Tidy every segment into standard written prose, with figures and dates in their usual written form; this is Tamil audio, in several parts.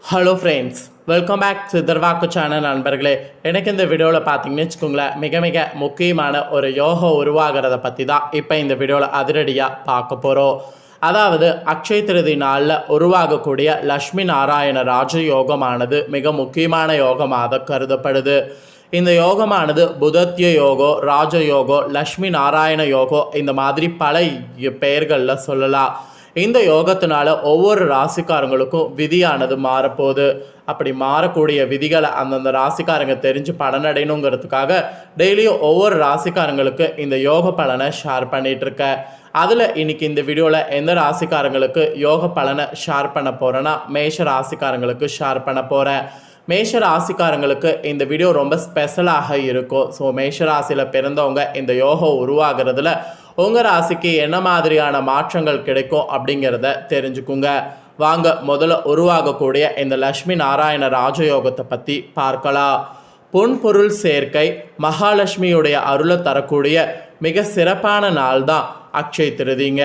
Hello friends, welcome back Siddharvakku channel நண்பர்களே. எனக்கு இந்த வீடியோவில் பார்த்தீங்கன்னு வச்சுக்கோங்களேன், மிக மிக முக்கியமான ஒரு யோகா உருவாகிறத பற்றி தான் இப்போ இந்த வீடியோவில் அதிரடியாக பார்க்க போகிறோம். அதாவது அக்ஷய திருதி நாளில் உருவாகக்கூடிய லக்ஷ்மி நாராயண ராஜ யோகமானது மிக முக்கியமான யோகமாக கருதப்படுது. இந்த யோகமானது புதத்திய யோகோ, ராஜயோகோ, லக்ஷ்மி நாராயண யோகோ இந்த மாதிரி பல பெயர்களில் சொல்லலாம். இந்த யோகத்தினால ஒவ்வொரு ராசிக்காரங்களுக்கும் விதியானது மாறப்போகுது. அப்படி மாறக்கூடிய விதிகளை அந்தந்த ராசிக்காரங்க தெரிஞ்சு பலனடையணுங்கிறதுக்காக டெய்லியும் ஒவ்வொரு ராசிக்காரங்களுக்கு இந்த யோக பலனை ஷேர் பண்ணிகிட்ருக்கேன். அதில் இன்றைக்கி இந்த வீடியோவில் எந்த ராசிக்காரங்களுக்கு யோக பலனை ஷேர் பண்ண போகிறேன்னா மேஷ ராசிக்காரங்களுக்கு ஷேர் பண்ண போகிறேன். மேஷ ராசிக்காரங்களுக்கு இந்த வீடியோ ரொம்ப ஸ்பெஷலாக இருக்கும். ஸோ மேஷ ராசியில் பிறந்தவங்க இந்த யோகம் உருவாகிறதுல உங்கள் ராசிக்கு என்ன மாதிரியான மாற்றங்கள் கிடைக்கும் அப்படிங்கிறத தெரிஞ்சுக்குங்க. வாங்க முதல்ல உருவாகக்கூடிய இந்த லக்ஷ்மி நாராயண ராஜயோகத்தை பற்றி பார்க்கலாம். பொன்பொருள் சேர்க்கை, மகாலட்சுமியுடைய அருளை தரக்கூடிய மிக சிறப்பான நாள் தான் அக்ஷய திருதிங்க.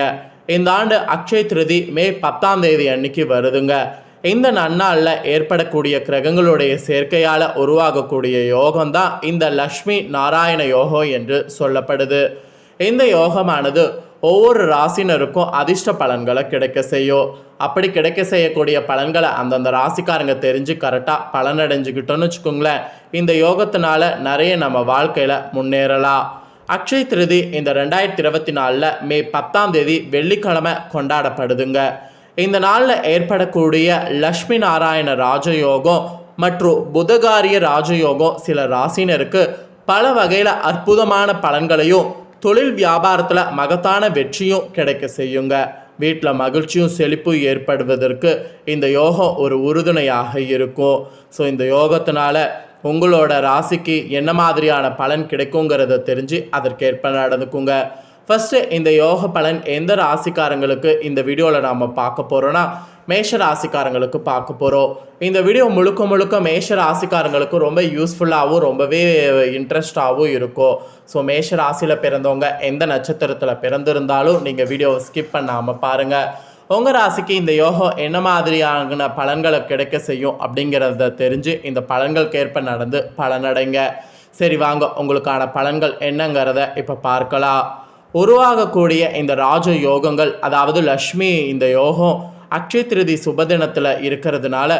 இந்த ஆண்டு அக்ஷய திருதி மே 10 அன்னைக்கு வருதுங்க. இந்த நன்னாளில் ஏற்படக்கூடிய கிரகங்களுடைய சேர்க்கையால் உருவாகக்கூடிய யோகம்தான் இந்த லக்ஷ்மி நாராயண யோகம் என்று சொல்லப்படுது. இந்த யோகமானது ஒவ்வொரு ராசினருக்கும் அதிர்ஷ்ட பலன்களை கிடைக்க செய்யும். அப்படி கிடைக்க செய்யக்கூடிய பலன்களை அந்தந்த ராசிக்காரங்க தெரிஞ்சு கரெக்டாக பலனடைஞ்சுக்கிட்டோன்னு வச்சுக்கோங்களேன், இந்த யோகத்தினால நிறைய நம்ம வாழ்க்கையில் முன்னேறலாம். அக்ஷய திருதி இந்த 2024 மே 10 வெள்ளிக்கிழமை கொண்டாடப்படுதுங்க. இந்த நாளில் ஏற்படக்கூடிய லக்ஷ்மி நாராயண ராஜயோகம் மற்றும் புதகாரிய ராஜயோகம் சில ராசினருக்கு பல வகையில் அற்புதமான பலன்களையும் தொழில் வியாபாரத்தில் மகத்தான வெற்றியும் கிடைக்க செய்யுங்க. வீட்டில் மகிழ்ச்சியும் செழிப்பும் ஏற்படுவதற்கு இந்த யோகம் ஒரு உறுதுணையாக இருக்கும். ஸோ இந்த யோகத்தினால உங்களோட ராசிக்கு என்ன மாதிரியான பலன் கிடைக்குங்கிறத தெரிஞ்சு அதற்கேற்ப நடந்துக்குங்க. ஃபஸ்ட்டு இந்த யோக பலன் எந்த ராசிக்காரங்களுக்கு இந்த வீடியோவில் நாம் பார்க்க போகிறோன்னா மேஷ ராசிக்காரங்களுக்கு பார்க்க போகிறோம். இந்த வீடியோ முழுக்க முழுக்க மேஷ ராசிக்காரங்களுக்கு ரொம்ப யூஸ்ஃபுல்லாகவும் ரொம்பவே இன்ட்ரெஸ்டாகவும் இருக்கும். ஸோ மேஷ ராசியில் பிறந்தவங்க எந்த நட்சத்திரத்தில் பிறந்திருந்தாலும் நீங்கள் வீடியோவை ஸ்கிப் பண்ணாமல் பாருங்கள். உங்கள் ராசிக்கு இந்த யோகம் என்ன மாதிரியான பலன்களை கிடைக்க செய்யும் அப்படிங்கிறத தெரிஞ்சு இந்த பலன்களுக்கு ஏற்ப நடந்து பலனடைங்க. சரி வாங்க, உங்களுக்கான பலன்கள் என்னங்கிறத இப்போ பார்க்கலாம். உருவாகக்கூடிய இந்த ராஜ யோகங்கள், அதாவது லக்ஷ்மி இந்த யோகம் அக்ஷய திருதி சுபதினத்தில் இருக்கிறதுனால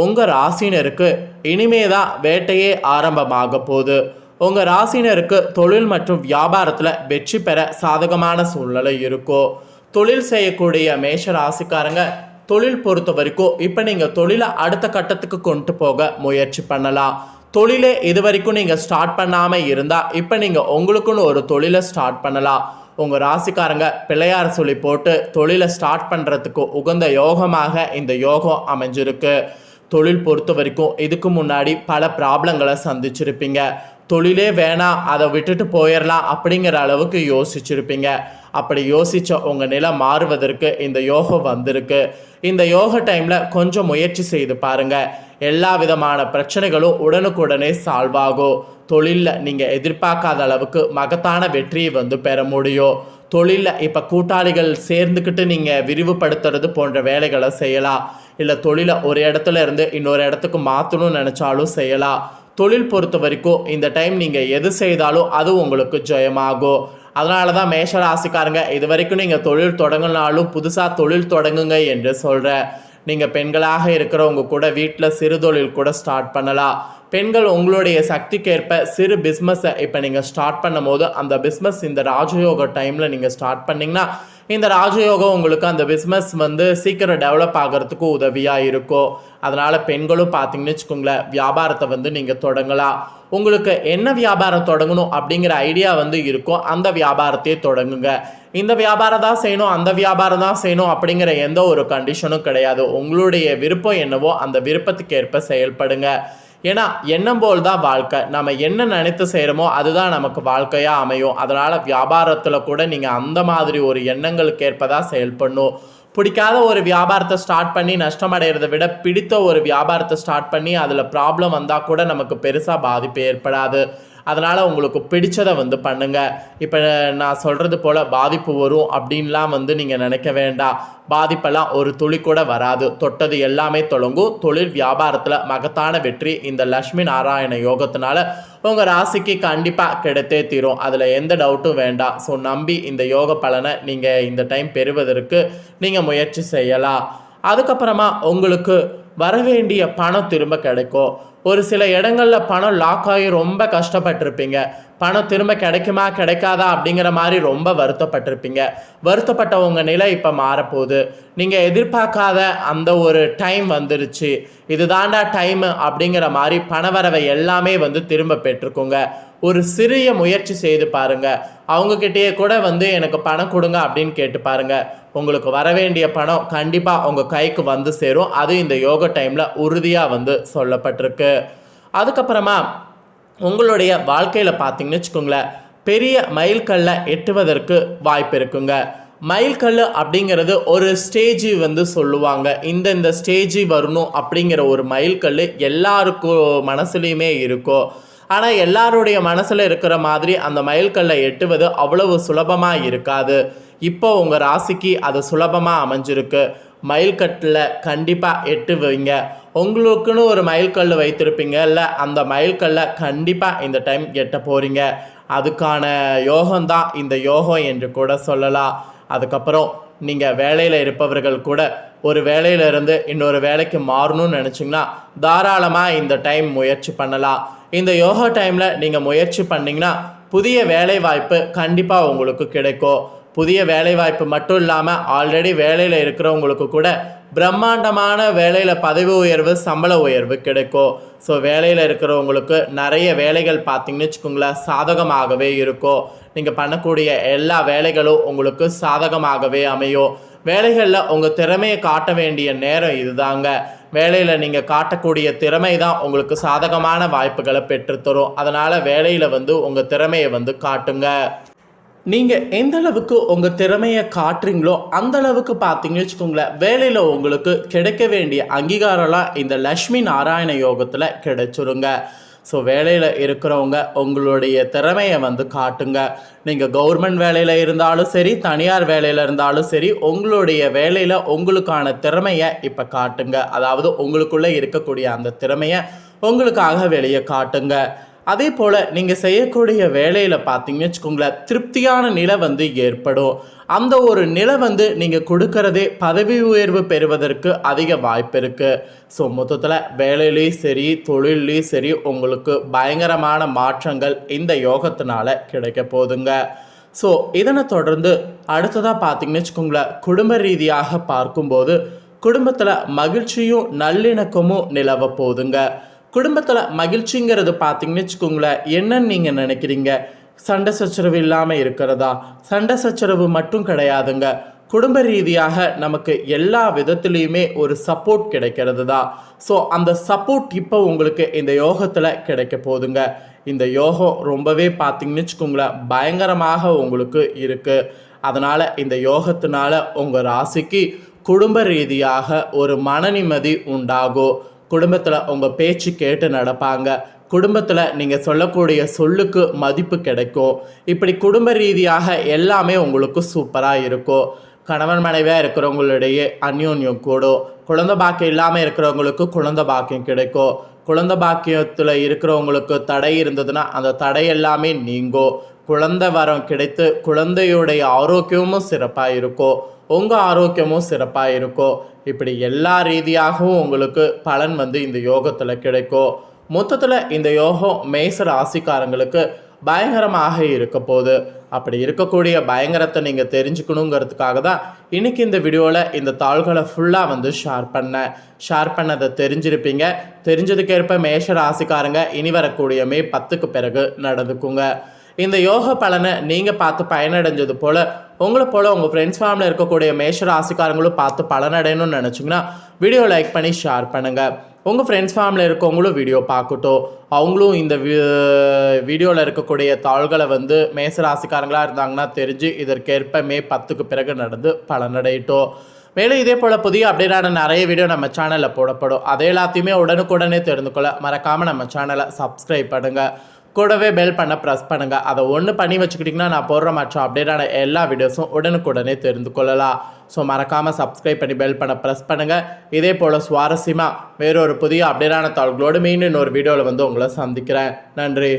உங்கள் ராசினருக்கு இனிமே தான் வேட்டையே ஆரம்பமாக போகுது. உங்கள் ராசினருக்கு தொழில் மற்றும் வியாபாரத்தில் வெற்றி பெற சாதகமான சூழ்நிலை இருக்கும். தொழில் செய்யக்கூடிய மேஷ ராசிக்காரங்க தொழில் பொறுத்த வரைக்கும் இப்போ நீங்கள் தொழிலை அடுத்த கட்டத்துக்கு கொண்டு போக முயற்சி பண்ணலாம். தொழிலே இது வரைக்கும் நீங்கள் ஸ்டார்ட் பண்ணாமல் இருந்தால் இப்போ நீங்கள் உங்களுக்குன்னு ஒரு தொழிலை ஸ்டார்ட் பண்ணலாம். உங்கள் ராசிக்காரங்க பிள்ளையார் சொல்லி போட்டு தொழிலை ஸ்டார்ட் பண்ணுறதுக்கு உகந்த யோகமாக இந்த யோகம் அமைஞ்சிருக்கு. தொழில் பொறுத்த வரைக்கும் இதுக்கு முன்னாடி பல ப்ராப்ளங்களை சந்திச்சிருப்பீங்க. தொழிலே வேணாம், அதை விட்டுட்டு போயிடலாம் அப்படிங்கிற அளவுக்கு யோசிச்சிருப்பீங்க. அப்படி யோசித்த உங்கள் நிலை மாறுவதற்கு இந்த யோகம் வந்திருக்கு. இந்த யோக டைமில் கொஞ்சம் முயற்சி செய்து பாருங்கள். எல்லா விதமான பிரச்சனைகளும் உடனுக்குடனே சால்வ் ஆகும். தொழிலில் நீங்கள் எதிர்பார்க்காத அளவுக்கு மகத்தான வெற்றியை பெற முடியும். தொழிலில் இப்போ கூட்டாளிகள் சேர்ந்துக்கிட்டு நீங்கள் விரிவுபடுத்துறது போன்ற வேலைகளை செய்யலாம். இல்லை தொழிலை ஒரு இடத்துல இருந்து இன்னொரு இடத்துக்கு மாற்றணும்னு நினச்சாலும் செய்யலாம். தொழில் பொறுத்த வரைக்கும் இந்த டைம் நீங்கள் எது செய்தாலும் அது உங்களுக்கு ஜெயமாகும். அதனால தான் மேஷ ராசிக்காரங்க இது வரைக்கும் நீங்கள் தொழில் தொடங்கினாலும் புதுசாக தொழில் தொடங்குங்க என்று சொல்கிறேன். நீங்கள் பெண்களாக இருக்கிறவங்க கூட வீட்டில் சிறு தொழில் கூட ஸ்டார்ட் பண்ணலாம். பெண்கள் உங்களுடைய சக்திக்கேற்ப சிறு பிஸ்னஸை இப்போ நீங்கள் ஸ்டார்ட் பண்ணும் போது அந்த பிஸ்னஸ் இந்த ராஜயோக டைமில் நீங்கள் ஸ்டார்ட் பண்ணிங்கன்னா இந்த ராஜயோகம் உங்களுக்கு அந்த பிஸ்னஸ் சீக்கிரம் டெவலப் ஆகிறதுக்கு உதவியாக இருக்கும். அதனால் பெண்களும் பார்த்தீங்கன்னு வச்சுக்கோங்களேன், வியாபாரத்தை நீங்கள் தொடங்கலாம். உங்களுக்கு என்ன வியாபாரம் தொடங்கணும் அப்படிங்கிற ஐடியா இருக்கும், அந்த வியாபாரத்தையே தொடங்குங்க. இந்த வியாபாரம் தான் செய்யணும், அந்த வியாபாரம் தான் செய்யணும் அப்படிங்கிற எந்த ஒரு கண்டிஷனும் கிடையாது. உங்களுடைய விருப்பம் என்னவோ அந்த விருப்பத்துக்கு ஏற்ப செயல்படுங்க. ஏன்னா எண்ணம் போல் தான் வாழ்க்கை. நம்ம என்ன நினைத்து செய்கிறோமோ அதுதான் நமக்கு வாழ்க்கையாக அமையும். அதனால் வியாபாரத்தில் கூட நீங்கள் அந்த மாதிரி ஒரு எண்ணங்களுக்கு ஏற்பதான் செயல்படணும். பிடிக்காத ஒரு வியாபாரத்தை ஸ்டார்ட் பண்ணி நஷ்டமடைகிறத விட பிடித்த ஒரு வியாபாரத்தை ஸ்டார்ட் பண்ணி அதில் ப்ராப்ளம் வந்தால் கூட நமக்கு பெருசாக பாதிப்பு ஏற்படாது. அதனால் உங்களுக்கு பிடிச்சதை வந்து பண்ணுங்கள். இப்போ நான் சொல்கிறது போல் பாதிப்பு வரும் அப்படின்லாம் வந்து நீங்கள் நினைக்க வேண்டாம். பாதிப்பெல்லாம் ஒரு துளி கூட வராது. தொட்டது எல்லாமே தொடங்கும். தொழில் வியாபாரத்தில் மகத்தான வெற்றி இந்த லக்ஷ்மி நாராயண யோகத்தினால உங்கள் ராசிக்கு கண்டிப்பாக கிடைத்தே தீரும். அதில் எந்த டவுட்டும் வேண்டாம். ஸோ நம்பி இந்த யோக பலனை நீங்கள் இந்த டைம் பெறுவதற்கு நீங்கள் முயற்சி செய்யலாம். அதுக்கப்புறமா உங்களுக்கு வரவேண்டிய பணம் திரும்ப கிடைக்கும். ஒரு சில இடங்களில் பணம் லாக் ஆகி ரொம்ப கஷ்டப்பட்டிருப்பீங்க. பணம் திரும்ப கிடைக்குமா கிடைக்காதா அப்படிங்கிற மாதிரி ரொம்ப வருத்தப்பட்டிருப்பீங்க. வருத்தப்பட்ட உங்கள் நிலை இப்போ மாறப்போகுது. நீங்கள் எதிர்பார்க்காத அந்த ஒரு டைம் வந்துருச்சு, இதுதாண்டா டைமு அப்படிங்கிற மாதிரி பணவரவை எல்லாமே வந்து திரும்ப பெற்றுக்கோங்க. ஒரு சிறிய முயற்சி செய்து பாருங்கள். அவங்கக்கிட்டேயே கூட வந்து எனக்கு பணம் கொடுங்க அப்படின்னு கேட்டு பாருங்கள். உங்களுக்கு வரவேண்டிய பணம் கண்டிப்பாக உங்கள் கைக்கு வந்து சேரும். அது இந்த யோகா டைமில் உறுதியாக வந்து சொல்லப்பட்டிருக்கு. அதுக்கப்புறமா உங்களுடைய வாழ்க்கையில் பார்த்தீங்கன்னு வச்சுக்கோங்களேன், பெரிய மைல்கல்லை எட்டுவதற்கு வாய்ப்பு இருக்குங்க. மைல்கல் அப்படிங்கிறது ஒரு ஸ்டேஜ் வந்து சொல்லுவாங்க. இந்த ஸ்டேஜ் வரணும் அப்படிங்கிற ஒரு மைல்கல் எல்லாருக்கும் மனசுலையுமே இருக்கும். ஆனால் எல்லாருடைய மனசில் இருக்கிற மாதிரி அந்த மைல்கல்லை எட்டுவது அவ்வளவு சுலபமாக இருக்காது. இப்போ உங்கள் ராசிக்கு அது சுலபமாக அமைஞ்சிருக்கு. மைல்கட்டில் கண்டிப்பாக எட்டுவீங்க. உங்களுக்குன்னு ஒரு மைல்கல் வைத்திருப்பீங்க இல்லை, அந்த மைல்கல்லை கண்டிப்பாக இந்த டைம் எட்ட போகிறீங்க. அதுக்கான யோகம்தான் இந்த யோகம் என்று கூட சொல்லலாம். அதுக்கப்புறம் நீங்கள் வேலையில் இருப்பவர்கள் கூட ஒரு வேலையிலிருந்து இன்னொரு வேலைக்கு மாறணும்னு நினச்சிங்கன்னா தாராளமாக இந்த டைம் முயற்சி பண்ணலாம். இந்த யோகா டைமில் நீங்கள் முயற்சி பண்ணிங்கன்னா புதிய வேலை வாய்ப்பு கண்டிப்பாக உங்களுக்கு கிடைக்கும். புதிய வேலை வாய்ப்பு மட்டும் இல்லாமல் ஆல்ரெடி வேலையில் இருக்கிறவங்களுக்கு கூட பிரம்மாண்டமான வேலையில் பதவி உயர்வு, சம்பள உயர்வு கிடைக்கும். ஸோ வேலையில் இருக்கிறவங்களுக்கு நிறைய வேலைகள் பார்த்திங்கன்னு வச்சுக்கோங்களேன் சாதகமாகவே இருக்கும். நீங்கள் பண்ணக்கூடிய எல்லா வேலைகளும் உங்களுக்கு சாதகமாகவே அமையும். வேலைகளில் உங்கள் திறமையை காட்ட வேண்டிய நேரம் இதுதாங்க. வேலையில் நீங்கள் காட்டக்கூடிய திறமை தான் உங்களுக்கு சாதகமான வாய்ப்புகளை பெற்றுத்தரும். அதனால் வேலையில் வந்து உங்கள் திறமையை வந்து காட்டுங்க. நீங்கள் எந்த அளவுக்கு உங்கள் திறமையை காட்டுறீங்களோ அந்த அளவுக்கு பார்த்தீங்கன்னு வச்சுக்கோங்களேன், வேலையில் உங்களுக்கு கிடைக்க வேண்டிய அங்கீகாரம்லாம் இந்த லக்ஷ்மி நாராயண யோகத்தில் கிடைச்சிருங்க. ஸோ வேலையில் இருக்கிறவங்க உங்களுடைய திறமையை வந்து காட்டுங்க. நீங்கள் கவர்மெண்ட் வேலையில் இருந்தாலும் சரி, தனியார் வேலையில் இருந்தாலும் சரி, உங்களுடைய வேலையில் உங்களுக்கான திறமையை இப்போ காட்டுங்க. அதாவது உங்களுக்குள்ளே இருக்கக்கூடிய அந்த திறமையை உங்களுக்காக வெளியே காட்டுங்க. அதே போல் நீங்கள் செய்யக்கூடிய வேலையில் பார்த்தீங்கன்னு வச்சுக்கோங்களேன், திருப்தியான நிலை வந்து ஏற்படும். அந்த ஒரு நிலை வந்து நீங்கள் கொடுக்கறதே பதவி உயர்வு பெறுவதற்கு அதிக வாய்ப்பு இருக்குது. ஸோ மொத்தத்தில் வேலையிலையும் சரி, தொழிலையும் சரி, உங்களுக்கு பயங்கரமான மாற்றங்கள் இந்த யோகத்தினால கிடைக்க போதுங்க. ஸோ இதனை தொடர்ந்து அடுத்ததாக பார்த்தீங்கன்னு வச்சுக்கோங்களேன், குடும்ப ரீதியாக பார்க்கும்போது குடும்பத்தில் மகிழ்ச்சியும் நல்லிணக்கமும் நிலவ போதுங்க. குடும்பத்தில் மகிழ்ச்சிங்கிறது பார்த்தீங்கன்னு வச்சுக்கோங்களேன், என்னன்னு நீங்கள் நினைக்கிறீங்க? சண்டை சச்சரவு இல்லாமல் இருக்கிறதா? சண்டை சச்சரவு மட்டும் கிடையாதுங்க. குடும்ப ரீதியாக நமக்கு எல்லா விதத்துலேயுமே ஒரு சப்போர்ட் கிடைக்கிறது தான். ஸோ அந்த சப்போர்ட் இப்போ உங்களுக்கு இந்த யோகத்தில் கிடைக்க போதுங்க. இந்த யோகம் ரொம்பவே பார்த்தீங்கன்னு வச்சுக்கோங்களேன் பயங்கரமாக உங்களுக்கு இருக்குது. அதனால் இந்த யோகத்தினால உங்கள் ராசிக்கு குடும்ப ரீதியாக ஒரு மன நிம்மதி உண்டாகும். குடும்பத்தில் உங்கள் பேச்சு கேட்டு நடப்பாங்க. குடும்பத்தில் நீங்கள் சொல்லக்கூடிய சொல்லுக்கு மதிப்பு கிடைக்கும். இப்படி குடும்ப ரீதியாக எல்லாமே உங்களுக்கு சூப்பராக இருக்கும். கணவன் மனைவியாக இருக்கிறவங்களுடைய அந்யோன்யம் கூடும். குழந்தை பாக்கியம் இல்லாமல் இருக்கிறவங்களுக்கு குழந்தை பாக்கியம் கிடைக்கும். குழந்தை பாக்கியத்தில் இருக்கிறவங்களுக்கு தடை இருந்ததுன்னா அந்த தடை எல்லாமே நீங்கும். குழந்தை வரம் கிடைத்து குழந்தையுடைய ஆரோக்கியமும் சிறப்பாக இருக்கும். உங்கள் ஆரோக்கியமும் சிறப்பாக இருக்கும். இப்படி எல்லா ரீதியாகவும் உங்களுக்கு பலன் வந்து இந்த யோகத்தில் கிடைக்கும். மொத்தத்தில் இந்த யோகம் மேச ராசிக்காரங்களுக்கு பயங்கரமாக இருக்க போகுது. அப்படி இருக்கக்கூடிய பயங்கரத்தை நீங்கள் தெரிஞ்சுக்கணுங்கிறதுக்காக தான் இன்றைக்கி இந்த வீடியோவில் இந்த தாள்களை ஃபுல்லாக வந்து ஷேர் பண்ணதை தெரிஞ்சிருப்பீங்க. தெரிஞ்சதுக்கேற்ப மேஷ ராசிக்காரங்க இனி வரக்கூடிய மே 10க்கு பிறகு நடந்துக்குங்க. இந்த யோக பலனை நீங்கள் பார்த்து பயனடைஞ்சது போல் உங்களை போல் உங்கள் ஃப்ரெண்ட்ஸ் ஃபேமிலியில் இருக்கக்கூடிய மேஷ ராசிக்காரங்களும் பார்த்து பலனடையணும்னு நினச்சிங்கன்னா வீடியோ லைக் பண்ணி ஷேர் பண்ணுங்கள். உங்கள் ஃப்ரெண்ட்ஸ் ஃபேமிலியில் இருக்கவங்களும் வீடியோ பார்க்கட்டும். அவங்களும் இந்த வீடியோவில் இருக்கக்கூடிய தாள்களை வந்து மேச ராசிக்காரங்களாக இருந்தாங்கன்னா தெரிஞ்சு இதற்கேற்ப மே 10க்கு பிறகு நடந்து பலனடையட்டும். மேலும் இதே போல் புதிய அப்டேட்டான நிறைய வீடியோ நம்ம சேனலில் போடப்படும். அதை எல்லாத்தையுமே உடனுக்குடனே தெரிந்து கொள்ள மறக்காமல் நம்ம சேனலை சப்ஸ்கிரைப் பண்ணுங்கள். கூடவே பெல் பண்ண ப்ரெஸ் பண்ணுங்கள். அதை ஒன்று பண்ணி வச்சுக்கிட்டிங்கன்னா நான் போடுற மற்ற அப்டேட்டான எல்லா வீடியோஸும் உடனுக்குடனே தெரிந்து கொள்ளலாம். ஸோ மறக்காமல் சப்ஸ்கிரைப் பண்ணி பெல் பண்ண ப்ரெஸ் பண்ணுங்கள். இதே போல் சுவாரஸ்யமாக வேறொரு புதிய அப்டேட்டான தகவல்களோடு மீண்டும் இன்னொரு வீடியோவில் உங்களை சந்திக்கிறேன். நன்றி.